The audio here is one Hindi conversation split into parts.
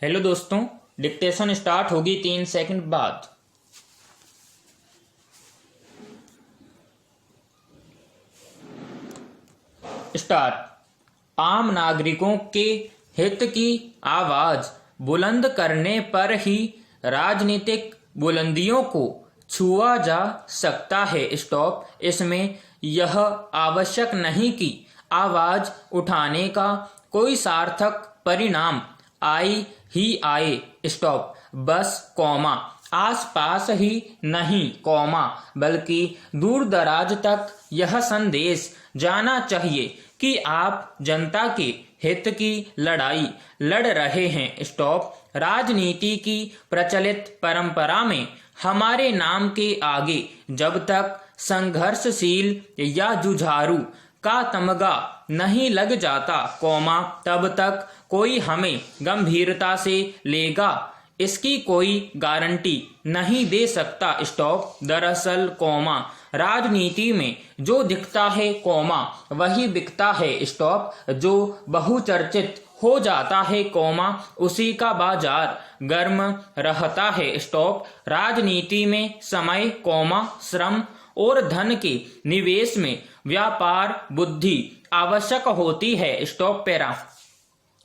हेलो दोस्तों, डिक्टेशन स्टार्ट होगी 3 सेकंड बाद। स्टार्ट। आम नागरिकों के हित की आवाज बुलंद करने पर ही राजनीतिक बुलंदियों को छुआ जा सकता है। स्टॉप। इसमें यह आवश्यक नहीं कि आवाज उठाने का कोई सार्थक परिणाम आए ही आए। स्टॉप। बस कॉमा आसपास ही नहीं कॉमा बल्कि दूर दराज तक यह संदेश जाना चाहिए कि आप जनता के हित की लड़ाई लड़ रहे हैं। स्टॉप। राजनीति की प्रचलित परंपरा में हमारे नाम के आगे जब तक संघर्षशील या जुझारू का तमगा नहीं लग जाता कॉमा तब तक कोई हमें गंभीरता से लेगा इसकी कोई गारंटी नहीं दे सकता। स्टॉप। दरअसल कॉमा राजनीति में जो दिखता है कॉमा वही बिकता है। स्टॉप। जो बहुचर्चित हो जाता है कॉमा उसी का बाजार गर्म रहता है। स्टॉप। राजनीति में समय कॉमा श्रम और धन के निवेश में व्यापार बुद्धि आवश्यक होती है। Stop para.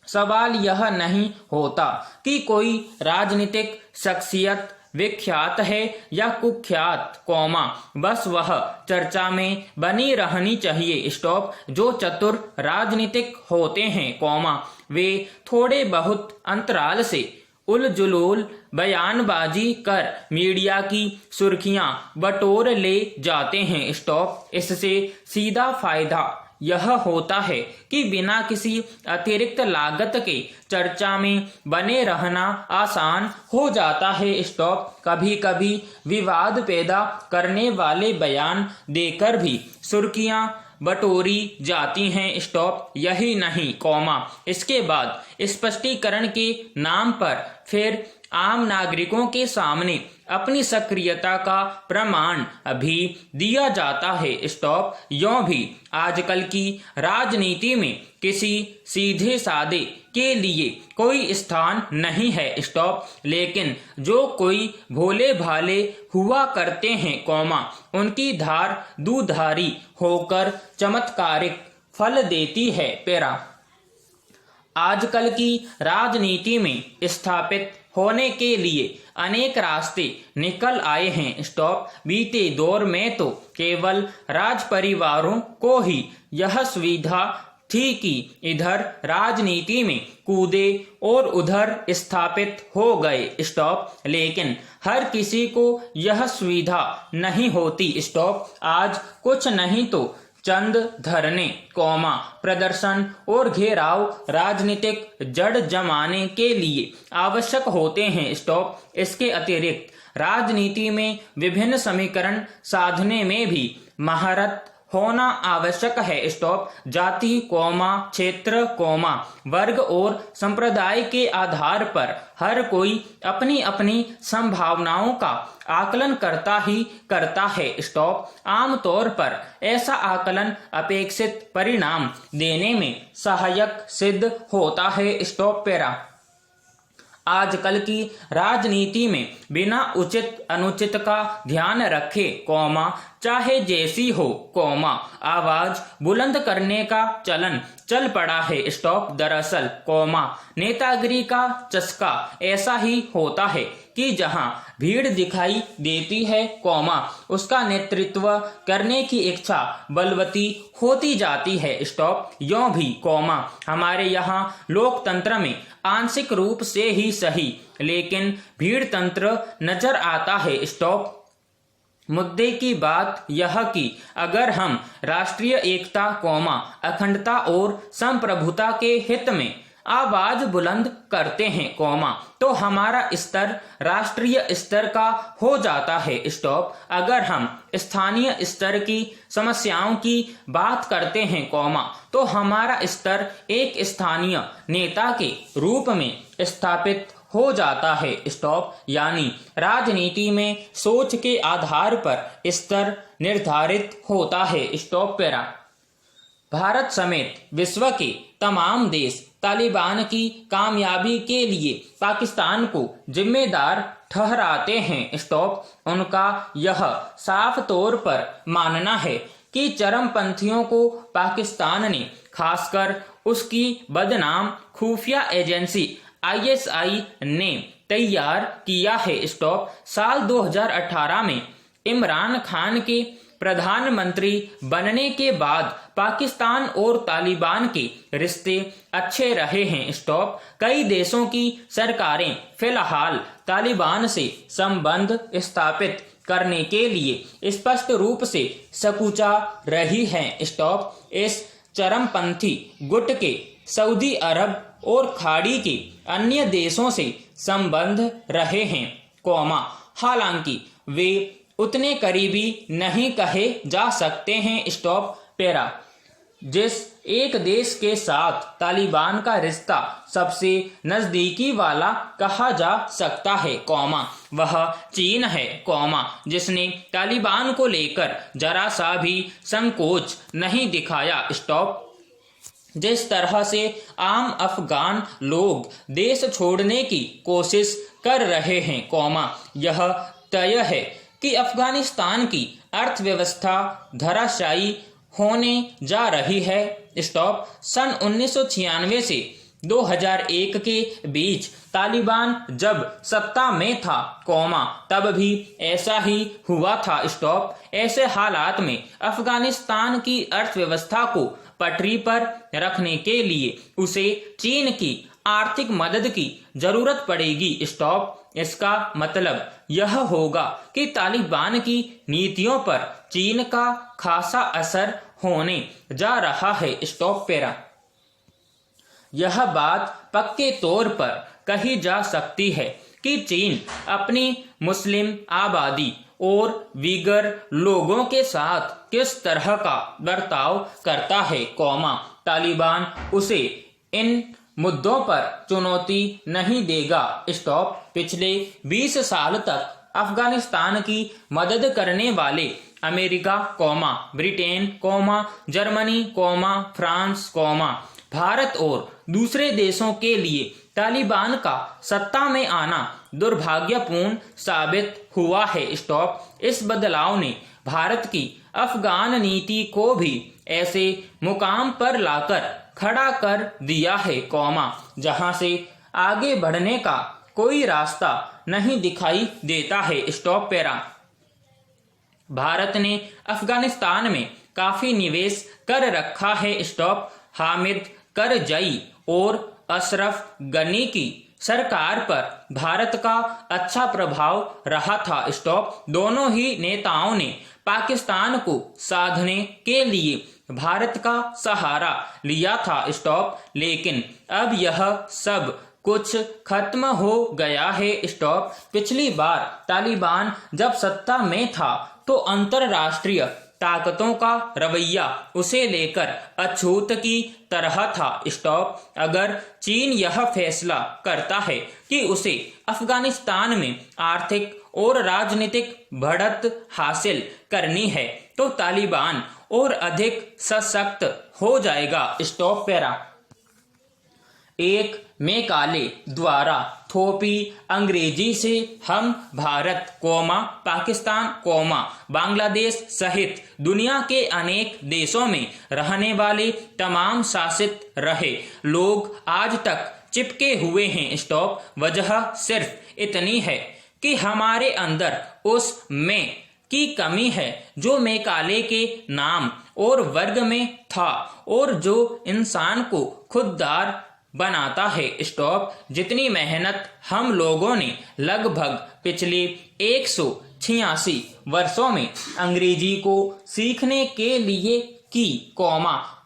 सवाल यह नहीं होता कि कोई राजनीतिक शख्सियत विख्यात है या कुख्यात कॉमा बस वह चर्चा में बनी रहनी चाहिए। स्टॉप। जो चतुर राजनीतिक होते हैं कॉमा वे थोड़े बहुत अंतराल से उलझुल बयानबाजी कर मीडिया की सुर्खियां बटोर ले जाते हैं। स्टॉप। इससे सीधा फायदा यह होता है कि बिना किसी अतिरिक्त लागत के चर्चा में बने रहना आसान हो जाता है। स्टॉप। कभी कभी विवाद पैदा करने वाले बयान देकर भी सुर्खियां बटोरी जाती हैं। स्टॉप। यही नहीं कॉमा इसके बाद स्पष्टीकरण के नाम पर फिर आम नागरिकों के सामने अपनी सक्रियता का प्रमाण भी दिया जाता है। स्टॉप। यों भी आजकल की राजनीति में किसी सीधे साधे के लिए कोई स्थान नहीं है। स्टॉप। लेकिन जो कोई भोले भाले हुआ करते हैं कॉमा उनकी धार दुधारी होकर चमत्कारिक फल देती है। पैरा। आजकल की राजनीति में स्थापित होने के लिए अनेक रास्ते निकल आए हैं। स्टॉप। बीते दौर में तो केवल राज परिवारों को ही यह सुविधा थी कि इधर राजनीति में कूदे और उधर स्थापित हो गए। स्टॉप। लेकिन हर किसी को यह सुविधा नहीं होती। स्टॉप। आज कुछ नहीं तो चंद धरने कौमा प्रदर्शन और घेराव राजनीतिक जड़ जमाने के लिए आवश्यक होते हैं। स्टॉप। इसके अतिरिक्त राजनीति में विभिन्न समीकरण साधने में भी महारत होना आवश्यक है। स्टॉप। जाति कौमा क्षेत्र कौमा वर्ग और संप्रदाय के आधार पर हर कोई अपनी अपनी संभावनाओं का आकलन करता ही करता है। स्टॉप। आमतौर पर ऐसा आकलन अपेक्षित परिणाम देने में सहायक सिद्ध होता है। Stop para. आजकल की राजनीति में बिना उचित अनुचित का ध्यान रखे कौमा चाहे जैसी हो कौमा आवाज बुलंद करने का चलन चल पड़ा है। स्टॉप। दरअसल कौमा नेतागिरी का चस्का ऐसा ही होता है कि जहां भीड़ दिखाई देती है कौमा उसका नेतृत्व करने की इच्छा बलवती होती जाती है। स्टॉप। यों भी कौमा हमारे यहाँ लोकतंत्र में आंशिक रूप से ही सही लेकिन भीड़ तंत्र नजर आता है। स्टॉप। मुद्दे की बात यह कि अगर हम राष्ट्रीय एकता कौमा अखंडता और संप्रभुता के हित में आवाज बुलंद करते हैं कौमा तो हमारा स्तर राष्ट्रीय स्तर का हो जाता है। स्टॉप। अगर हम स्थानीय स्तर की समस्याओं की बात करते हैं कौमा तो हमारा स्तर एक स्थानीय नेता के रूप में स्थापित हो जाता है। स्टॉप। यानी राजनीति में सोच के आधार पर स्तर निर्धारित होता है। Stop para. भारत समेत विश्व के तमाम देश तालिबान की कामयाबी के लिए पाकिस्तान को जिम्मेदार ठहराते हैं। स्टॉप। उनका यह साफ तौर पर मानना है कि चरमपंथियों को पाकिस्तान ने, खासकर उसकी बदनाम खुफिया एजेंसी ISI ने तैयार किया है। स्टॉप। साल 2018 में इमरान खान के प्रधानमंत्री बनने के बाद पाकिस्तान और तालिबान के रिश्ते अच्छे रहे हैं। स्टॉप। कई देशों की सरकारें फिलहाल तालिबान से संबंध स्थापित करने के लिए स्पष्ट रूप से सकुचा रही हैं। स्टॉप। इस चरमपंथी गुट के सऊदी अरब और खाड़ी के अन्य देशों से संबंध रहे हैं, हालांकि वे उतने करीबी नहीं कहे जा सकते हैं। स्टॉप। पैरा। जिस एक देश के साथ तालिबान का रिश्ता सबसे नजदीकी वाला कहा जा सकता है, वह चीन है, जिसने तालिबान को लेकर जरा सा भी संकोच नहीं दिखाया। स्टॉप। जिस तरह से आम अफगान लोग देश छोड़ने की कोशिश कर रहे हैं, यह तय है कि अफगानिस्तान की अर्थव्यवस्था धराशायी होने जा रही है। स्टॉप। सन 1996 से 2001 के बीच तालिबान जब सत्ता में था, तब भी ऐसा ही हुआ था। स्टॉप। ऐसे हालात में अफगानिस्तान की अर्थव्यवस्था को पटरी पर रखने के लिए उसे चीन की आर्थिक मदद की जरूरत पड़ेगी। स्टॉप। इसका मतलब यह होगा कि तालिबान की नीतियों पर चीन का खासा असर होने जा रहा है। स्टॉप। पैरा। यह बात पक्के तौर पर कही जा सकती है कि चीन अपनी मुस्लिम आबादी और विगर लोगों के साथ किस तरह का बर्ताव करता है, तालिबान उसे इन मुद्दों पर चुनौती नहीं देगा। स्टॉप। पिछले 20 साल तक अफगानिस्तान की मदद करने वाले America, Britain, Germany, France, Bharat और दूसरे देशों के लिए तालिबान का सत्ता में आना दुर्भाग्यपूर्ण साबित हुआ है। स्टॉप। इस बदलाव ने भारत की अफगान नीति को भी ऐसे मुकाम पर लाकर खड़ा कर दिया है, जहां से आगे बढ़ने का कोई रास्ता नहीं दिखाई देता है। स्टॉप। पैरा। भारत ने अफगानिस्तान में काफी निवेश कर रखा है। स्टॉप। हामिद करजई और अशरफ गनी की सरकार पर भारत का अच्छा प्रभाव रहा था। स्टॉप। दोनों ही नेताओं ने पाकिस्तान को साधने के लिए भारत का सहारा लिया था। स्टॉप। लेकिन अब यह सब कुछ खत्म हो गया है। स्टॉप। पिछली बार तालिबान जब सत्ता में था तो अंतरराष्ट्रीय ताकतों का रवैया उसे लेकर अछूत की तरह था। स्टॉप। अगर चीन यह फैसला करता है कि उसे अफगानिस्तान में आर्थिक और राजनीतिक बढ़त हासिल करनी है तो तालिबान और अधिक सशक्त हो जाएगा। स्टॉप। पैरा। एक मैकाले द्वारा थोपी अंग्रेजी से हम भारत, पाकिस्तान, बांग्लादेश सहित दुनिया के अनेक देशों में रहने वाले तमाम शासित रहे लोग आज तक चिपके हुए हैं। स्टॉप। वजह सिर्फ इतनी है कि हमारे अंदर उस में की कमी है जो मैकाले के नाम और वर्ग में था और जो इंसान को खुददार बनाता है। स्टॉप। जितनी मेहनत हम लोगों ने लगभग पिछले 186 वर्षों में अंग्रेजी को सीखने के लिए की,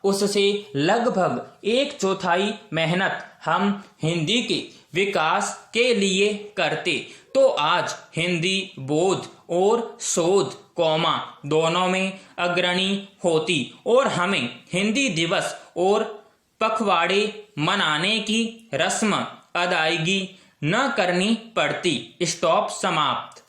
उससे लगभग 1/4 मेहनत हम हिंदी के विकास के लिए करते तो आज हिंदी बोध और शोध, दोनों में अग्रणी होती और हमें हिंदी दिवस और पखवाड़े मनाने की रस्म अदायगी न करनी पड़ती। स्टॉप। समाप्त।